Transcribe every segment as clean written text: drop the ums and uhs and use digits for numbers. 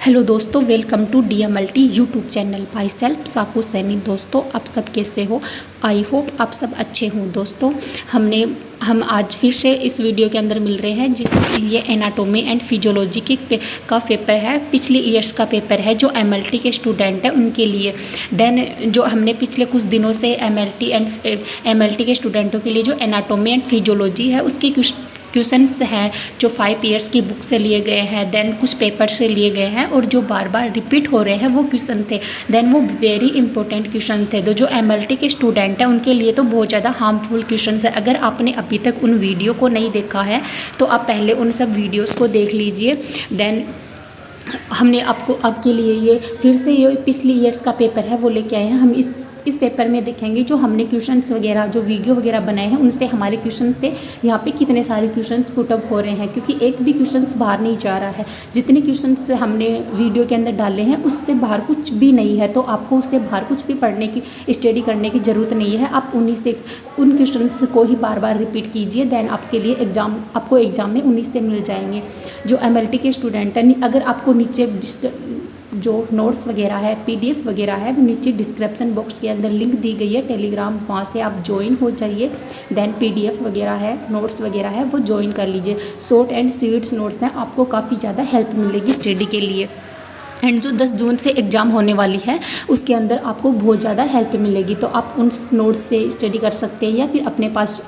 Hello दोस्तों, welcome to DMLT YouTube channel by self Saku Saini. दोस्तों, आप सब कैसे हो? आई होप आप सब अच्छे हों। दोस्तों, हम आज फिर से इस वीडियो के अंदर मिल रहे हैं जिसमें ये एनाटॉमी एंड फिजियोलॉजी का पेपर है, पिछले ईयर्स का पेपर है जो MLT के स्टूडेंट हैं उनके लिए। देन जो हमने पिछले कुछ दिनों से MLT के स्टूडेंटों के लिए जो एनाटॉमी एंड फिजियोलॉजी है उसके क्वेश्चंस हैं जो 5 ईयर्स की बुक से लिए गए हैं, देन कुछ पेपर से लिए गए हैं और जो बार बार रिपीट हो रहे हैं वो क्वेश्चन थे। देन वो वेरी इंपॉर्टेंट क्वेश्चन थे जो MLT के स्टूडेंट हैं उनके लिए तो बहुत ज़्यादा हार्मफुल क्वेश्चन है। अगर आपने अभी तक उन वीडियो को नहीं देखा है तो आप पहले उन सब वीडियोज़ को देख लीजिए। देन हमने आपके लिए ये फिर से ये पिछले ईयर्स का पेपर है वो लेके आए हैं। हम इस पेपर में देखेंगे जो हमने क्वेश्चंस वगैरह जो वीडियो वगैरह बनाए हैं उनसे हमारे क्वेश्चन से यहाँ पे कितने सारे क्वेश्चंस पुटअप हो रहे हैं, क्योंकि एक भी क्वेश्चंस बाहर नहीं जा रहा है। जितने क्वेश्चंस हमने वीडियो के अंदर डाले हैं उससे बाहर कुछ भी नहीं है, तो आपको उससे बाहर कुछ भी पढ़ने की स्टडी करने की ज़रूरत नहीं है। आप उन क्वेश्चंस को ही बार बार रिपीट कीजिए। देन आपके लिए आपको एग्ज़ाम में 19 से मिल जाएंगे। जो MLT के स्टूडेंट हैं, अगर आपको नीचे जो नोट्स वगैरह है, PDF वगैरह है, वो नीचे डिस्क्रिप्शन बॉक्स के अंदर लिंक दी गई है टेलीग्राम, वहाँ से आप ज्वाइन हो जाइए। देन PDF वगैरह है, नोट्स वगैरह है, वो ज्वाइन कर लीजिए। शॉर्ट एंड स्वीट्स नोट्स हैं, आपको काफ़ी ज़्यादा हेल्प मिलेगी स्टडी के लिए। एंड जो 10 जून से एग्ज़ाम होने वाली है उसके अंदर आपको बहुत ज़्यादा हेल्प मिलेगी, तो आप उन नोट्स से स्टडी कर सकते हैं या फिर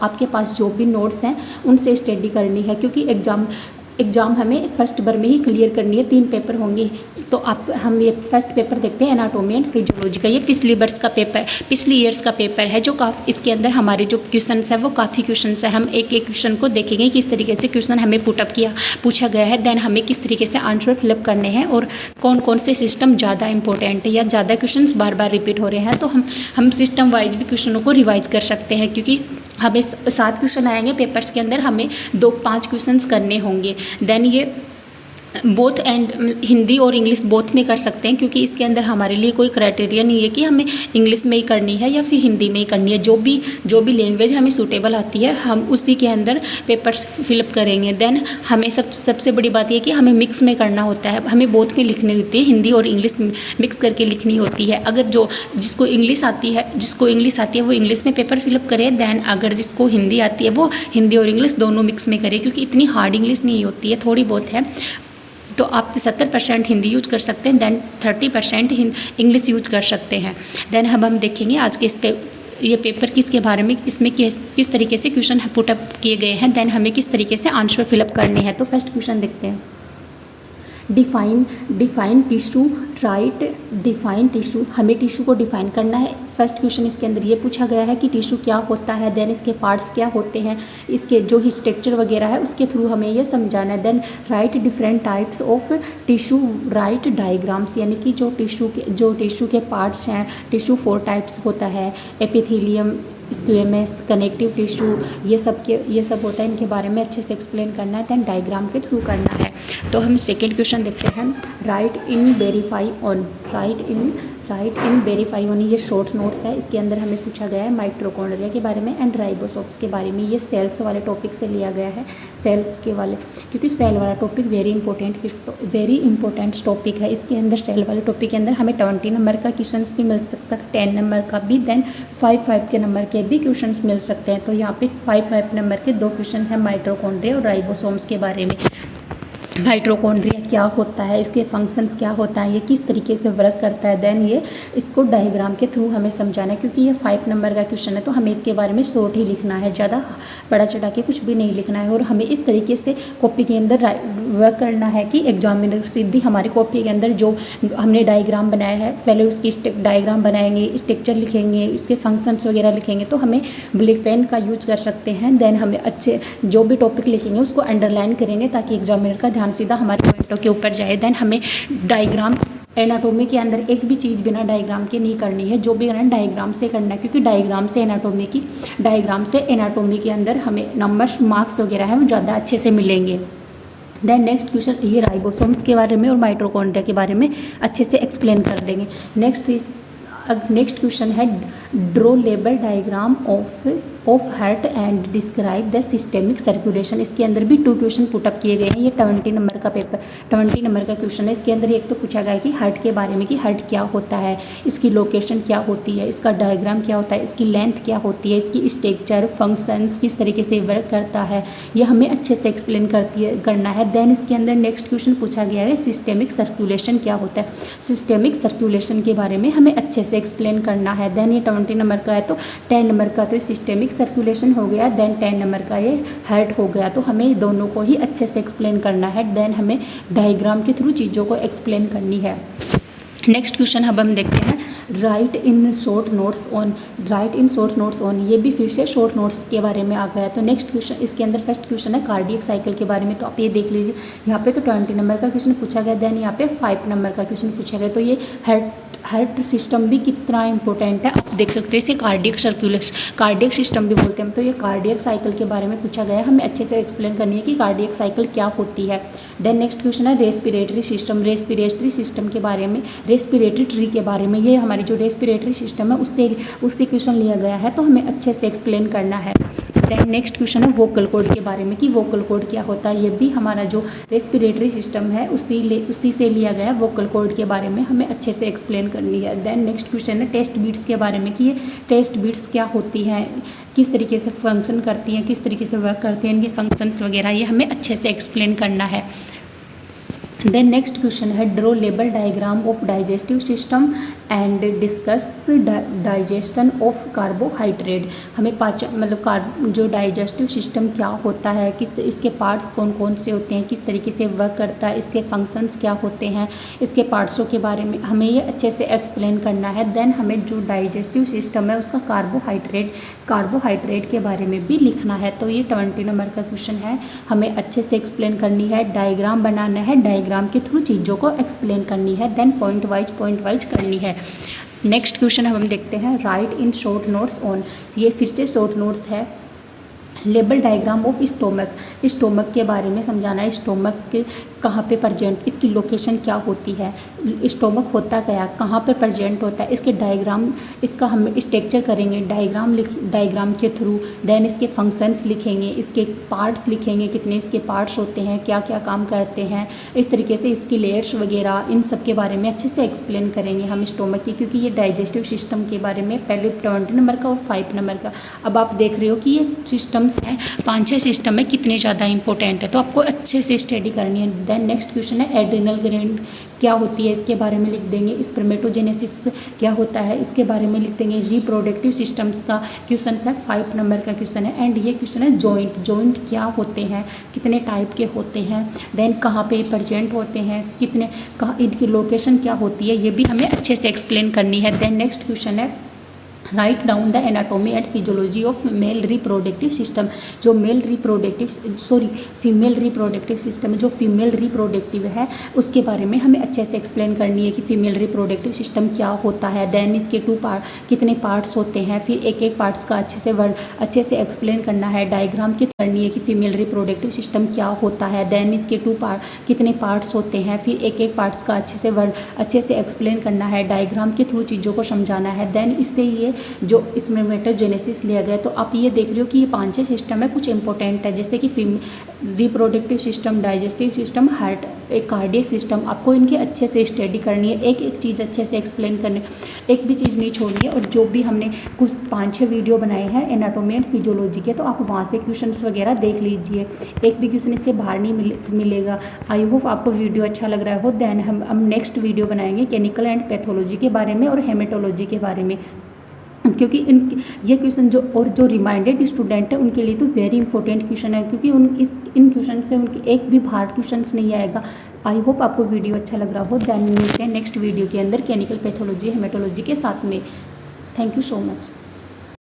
आपके पास जो भी नोट्स हैं उनसे स्टडी करनी है, क्योंकि एग्ज़ाम हमें फर्स्ट बार में ही क्लियर करनी है। 3 पेपर होंगे, तो हम ये फर्स्ट पेपर देखते हैं एनाटॉमी एंड फिजियोलॉजी का। ये पिछली ईयर्स का पेपर है जो इसके अंदर हमारे जो क्वेश्चंस है वो काफ़ी क्वेश्चंस है। हम एक एक क्वेश्चन को देखेंगे किस तरीके से क्वेश्चन हमें पूछा गया है। देन हमें किस तरीके से आंसर फिलअप करने हैं और कौन कौन से सिस्टम ज़्यादा इंपॉर्टेंट है या ज़्यादा क्वेश्चन बार बार रिपीट हो रहे हैं, तो हम सिस्टम वाइज भी क्वेश्चनों को रिवाइज कर सकते हैं, क्योंकि हमें 7 क्वेश्चन आएंगे पेपर्स के अंदर, हमें 5 क्वेश्चंस करने होंगे। देन ये बोथ एंड हिंदी और इंग्लिश बोथ में कर सकते हैं, क्योंकि इसके अंदर हमारे लिए कोई क्राइटेरिया नहीं है कि हमें इंग्लिश में ही करनी है या फिर हिंदी में ही करनी है। जो भी लैंग्वेज हमें सूटेबल आती है हम उसी के अंदर पेपर्स फिलअप करेंगे। देन हमें सबसे बड़ी बात यह कि हमें मिक्स में करना होता है, हमें बोथ में लिखनी होती है, हिंदी और इंग्लिश मिक्स करके लिखनी होती है। अगर जिसको इंग्लिश आती है वो इंग्लिश में पेपर फिलअप करे। देन अगर जिसको हिंदी आती है वो हिंदी और इंग्लिश दोनों मिक्स में करे, क्योंकि इतनी हार्ड इंग्लिश नहीं होती है, थोड़ी बहुत है। तो आप 70% हिंदी यूज कर सकते हैं, देन 30% इंग्लिश यूज कर सकते हैं। देन हम देखेंगे आज के ये पेपर किसके बारे में, इसमें किस तरीके से क्वेश्चन पुटअप किए गए हैं, देन हमें किस तरीके से आंसर फिलअप करने हैं। तो फर्स्ट क्वेश्चन देखते हैं। Define tissue, right define tissue. हमें टिश्यू को डिफाइन करना है। फर्स्ट क्वेश्चन इसके अंदर ये पूछा गया है कि टिश्यू क्या होता है, देन इसके पार्ट्स क्या होते हैं, इसके जो स्ट्रक्चर वगैरह है उसके थ्रू हमें ये समझाना है। Then write different types of tissue, write diagrams, यानी कि जो टिश्यू के पार्ट्स हैं, टिश्यू 4 टाइप्स होता है, एपिथेलियम, स्क्वेमस, कनेक्टिव टिश्यू, ये सब होता है, इनके बारे में अच्छे से एक्सप्लेन करना है। दैन डायग्राम के थ्रू करना है। तो हम सेकेंड क्वेश्चन देखते हैं। राइट इन वेरीफाई ऑन, ये शॉर्ट नोट्स है। इसके अंदर हमें पूछा गया है माइटोकॉन्ड्रिया के बारे में एंड राइबोसोम्स के बारे में। ये सेल्स वाले टॉपिक से लिया गया है, सेल्स के वाले, क्योंकि सेल वाला टॉपिक वेरी इंपॉर्टेंट टॉपिक है। इसके अंदर सेल वाले टॉपिक के अंदर हमें 20 नंबर का क्वेश्चन भी मिल सकता है, 10 नंबर का भी, देन 5 के नंबर के भी क्वेश्चन मिल सकते हैं। तो यहाँ पे 5 नंबर के 2 क्वेश्चन है माइटोकॉन्ड्रिया और राइबोसोम्स के बारे में। माइटोकॉन्ड्रिया क्या होता है, इसके फंक्शंस क्या होता है, ये किस तरीके से वर्क करता है, देन ये इसको डायग्राम के थ्रू हमें समझाना है। क्योंकि ये 5 नंबर का क्वेश्चन है तो हमें इसके बारे में शॉर्ट ही लिखना है, ज़्यादा बड़ा चढ़ा के कुछ भी नहीं लिखना है। और हमें इस तरीके से कॉपी के अंदर वर्क करना है कि एग्जामिनर सीधी हमारी कॉपी के अंदर जो हमने डायग्राम बनाया है पहले उसकी डायग्राम बनाएंगे, स्ट्रक्चर लिखेंगे, इसके फंक्शंस वगैरह लिखेंगे। तो हमें ब्लैक पेन का यूज कर सकते हैं। देन हमें अच्छे जो भी टॉपिक लिखेंगे उसको अंडरलाइन करेंगे ताकि एग्जामिनर का ध्यान सीधा हमारे पॉइंटों के ऊपर जाए। देन हमें डायग्राम, एनाटॉमी के अंदर एक भी चीज़ बिना डायग्राम के नहीं करनी है, जो भी करना है डायग्राम से करना है, क्योंकि डायग्राम से एनाटॉमी के अंदर हमें नंबर्स, मार्क्स वगैरह है वो ज़्यादा अच्छे से मिलेंगे। देन नेक्स्ट क्वेश्चन, ये राइबोसोम्स के बारे में और माइटोकॉन्ड्रिया के बारे में अच्छे से एक्सप्लेन कर देंगे। नेक्स्ट क्वेश्चन है draw label diagram of of heart and describe the systemic circulation. इसके अंदर भी 2 क्वेश्चन पुटअप किए गए हैं। ये 20 नंबर का पेपर 20 नंबर का क्वेश्चन है। इसके अंदर एक तो पूछा गया है कि हार्ट के बारे में कि हार्ट क्या होता है, इसकी लोकेशन क्या होती है, इसका डायग्राम क्या होता है, इसकी लेंथ क्या होती है, इसकी स्ट्रक्चर फंक्शंस किस तरीके से वर्क करता है, ये हमें अच्छे से एक्सप्लेन करना है। देन इसके अंदर नेक्स्ट क्वेश्चन पूछा गया है सिस्टेमिक सर्कुलेशन क्या होता है। सिस्टेमिक सर्कुलेशन के बारे में हमें अच्छे से एक्सप्लेन करना है। देन ये 20 नंबर का है तो 10 नंबर का तो सिस्टेमिक सर्कुलेशन हो गया। देन 10 नंबर का ये हार्ट हो गया। तो हमें दोनों को ही अच्छे से एक्सप्लेन करना है। देन हमें डायग्राम के थ्रू चीज़ों को एक्सप्लेन करनी है। नेक्स्ट क्वेश्चन अब हम देखते हैं right in short notes on. ये भी फिर से शॉर्ट नोट्स के बारे में आ गया। तो नेक्स्ट क्वेश्चन इसके अंदर फर्स्ट क्वेश्चन है कार्डियक साइकिल के बारे में। तो आप ये देख लीजिए, यहाँ पे तो 20 नंबर का क्वेश्चन पूछा गया। देन यहाँ पे 5 नंबर का क्वेश्चन पूछा गया। तो ये हार्ट सिस्टम भी कितना इंपॉर्टेंट है आप देख सकते हैं। इसे कार्डियक सिस्टम भी बोलते हैं। तो ये कार्डियक साइकिल के बारे में पूछा गया है। हमें अच्छे से एक्सप्लेन करनी है कि कार्डियक साइकिल क्या होती है। देन नेक्स्ट क्वेश्चन है रेस्पिरेटरी सिस्टम के बारे में, रेस्पिरेटरी ट्री के बारे में। ये हमारी जो रेस्पिरेटरी सिस्टम है उससे क्वेश्चन लिया गया है। तो हमें अच्छे से एक्सप्लेन करना है। देन नेक्स्ट क्वेश्चन है वोकल कॉर्ड के बारे में कि वोकल कॉर्ड क्या होता है। ये भी हमारा जो रेस्पिरेटरी सिस्टम है उसी से लिया गया है। वोकल कॉर्ड के बारे में हमें अच्छे से एक्सप्लेन करनी है। देन नेक्स्ट क्वेश्चन है टेस्ट बीट्स के बारे में कि ये टेस्ट बीट्स क्या होती हैं, किस तरीके से फंक्शन करती हैं, किस तरीके से वर्क करते हैं, इनके फंक्शंस वगैरह ये हमें अच्छे से एक्सप्लेन करना है। देन नेक्स्ट क्वेश्चन है draw label diagram of digestive system and discuss digestion of carbohydrate. हमें जो डाइजेस्टिव सिस्टम क्या होता है, इसके पार्ट्स कौन कौन से होते हैं, किस तरीके से वर्क करता है, इसके फंक्शंस क्या होते हैं, इसके पार्ट्सों के बारे में हमें ये अच्छे से एक्सप्लेन करना है। देन हमें जो डाइजेस्टिव सिस्टम है उसका कार्बोहाइड्रेट के बारे में भी लिखना है। तो ये 20 नंबर का क्वेश्चन है। हमें अच्छे से एक्सप्लेन करनी है, डायग्राम बनाना है, डायग्राम के थ्रू चीज़ों को एक्सप्लेन करनी है। देन पॉइंट वाइज करनी है। नेक्स्ट क्वेश्चन हम देखते हैं right in short notes on. ये फिर से शॉर्ट नोट्स है। लेबल डायग्राम ऑफ स्टोमक के बारे में समझाना है। स्टोमक कहाँ पे प्रेजेंट, इसकी लोकेशन क्या होती है, स्टोमक होता क्या, कहाँ पे प्रेजेंट होता है, इसके डायग्राम, इसका हम स्ट्रक्चर करेंगे डायग्राम के थ्रू। देन इसके फंक्शंस लिखेंगे, इसके पार्ट्स लिखेंगे, कितने इसके पार्ट्स होते हैं, क्या क्या काम करते हैं, इस तरीके से इसकी लेयर्स वगैरह इन सब के बारे में अच्छे से एक्सप्लेन करेंगे हम स्टोमक की, क्योंकि ये डाइजेस्टिव सिस्टम के बारे में पहले 20 नंबर का और 5 नंबर का। अब आप देख रहे हो कि ये सिस्टम्स है 5-6 सिस्टम है, कितने ज़्यादा इंपॉर्टेंट है, तो आपको अच्छे से स्टडी करनी है। देन नेक्स्ट क्वेश्चन है एड्रिनल ग्लैंड क्या होती है, इसके बारे में लिख देंगे। स्पर्मेटोजेनेसिस क्या होता है, इसके बारे में लिख देंगे। रिप्रोडक्टिव सिस्टम्स का क्वेश्चन है, 5 नंबर का क्वेश्चन है। एंड ये क्वेश्चन है जॉइंट क्या होते हैं, कितने टाइप के होते हैं, देन कहाँ पे प्रेजेंट होते हैं, कहाँ इनकी लोकेशन क्या होती है, ये भी हमें अच्छे से एक्सप्लेन करनी है। देन नेक्स्ट क्वेश्चन है write down the anatomy and physiology of male reproductive system. जो फीमेल रिप्रोडक्टिव सिस्टम, जो फीमेल रिप्रोडक्टिव है उसके बारे में हमें अच्छे से एक्सप्लेन करनी है कि फीमेल रिप्रोडक्टिव सिस्टम क्या होता है। देन इसके कितने पार्ट्स होते हैं, फिर एक पार्ट्स का अच्छे से एक्सप्लेन करना है। डायग्राम की करनी है कि फीमेल रिप्रोडक्टिव सिस्टम क्या होता है। देन इसके कितने पार्ट्स होते हैं, फिर एक पार्ट्स का अच्छे से एक्सप्लेन करना है। डायग्राम के थ्रू चीज़ों को समझाना है। देन इससे ये जो स्पर्मेटोजेनेसिस लिया गया, तो आप ये देख रहे हो कि ये 5-6 सिस्टम है, कुछ इंपॉर्टेंट है, जैसे कि reproductive system, digestive system, heart, एक कार्डियक सिस्टम। आपको इनके अच्छे से स्टडी करनी है, एक चीज़ अच्छे से एक्सप्लेन करनी, एक भी चीज़ नहीं छोड़नी है। और जो भी हमने कुछ 5-6 वीडियो बनाए हैं एनाटॉमी एंड फिजियोलॉजी के, तो आप वहाँ से क्वेश्चंस वगैरह देख लीजिए, एक भी क्वेश्चन इससे बाहर नहीं मिलेगा। आई होप आपको वीडियो अच्छा लग रहा हो। देन हम नेक्स्ट वीडियो बनाएंगे केमिकल एंड पैथोलॉजी के बारे में और हेमेटोलॉजी के बारे में, क्योंकि ये क्वेश्चन जो रिमाइंडेड स्टूडेंट है उनके लिए तो वेरी इंपॉर्टेंट क्वेश्चन है, क्योंकि इन क्वेश्चन से उनके एक भी बाहर क्वेश्चन नहीं आएगा। आई होप आपको वीडियो अच्छा लग रहा हो। देन मिलते हैं नेक्स्ट वीडियो के अंदर केमिकल पैथोलॉजी हेमेटोलॉजी के साथ में। Thank you so much.